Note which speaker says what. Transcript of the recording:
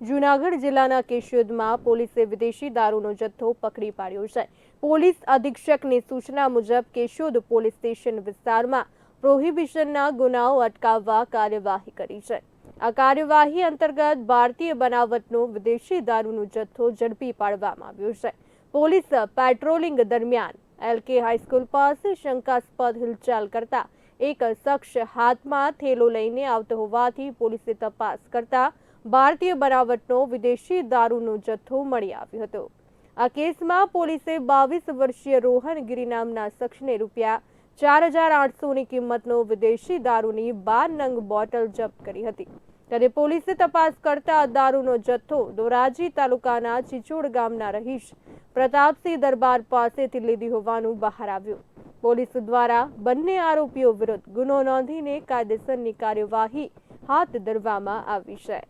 Speaker 1: જૂનાગઢ જિલ્લાના કેશોદમાં પોલીસે વિદેશી દારૂનો જથ્થો પકડી પાડ્યો છે। પોલીસ અધિક્ષકની સૂચના મુજબ કેશોદ પોલીસ સ્ટેશન વિસ્તારમાં પ્રોહિબિશનના ગુનાઓ અટકાવવા કાર્યવાહી કરી છે। આ કાર્યવાહી અંતર્ગત ભારતીય બનાવટનો વિદેશી દારૂનો જથ્થો ઝડપી પાડવામાં આવ્યો છે। પોલીસ પેટ્રોલિંગ દરમિયાન એલકે હાઈસ્કૂલ પાસે શંકાસ્પદ હિલચાલ કરતા એક શખ્સ હાથમાં થેલો લઈને આવતો હોવાથી પોલીસે તપાસ કરતા ભારતીય બનાવટનો વિદેશી દારૂનો જથ્થો મળી આવ્યો હતો। આ કેસમાં પોલીસે 22 વર્ષીય રોહન ગિરી નામના શખ્સને ₹4,800ની કિંમતનો વિદેશી દારૂની 12 નંગ બોટલ જપ્ત કરી હતી। ત્યારે પોલીસે તપાસ કરતા દારૂનો જથ્થો ધોરાજી તાલુકાના ચિચોડ ગામના રહીશ પ્રતાપસિંહ દરબાર પાસેથી લીધી હોવાનું બહાર આવ્યું। પોલીસ દ્વારા બંને આરોપીઓ વિરુદ્ધ ગુનો નોંધીને કાયદેસરની કાર્યવાહી હાથ ધરવામાં આવી છે।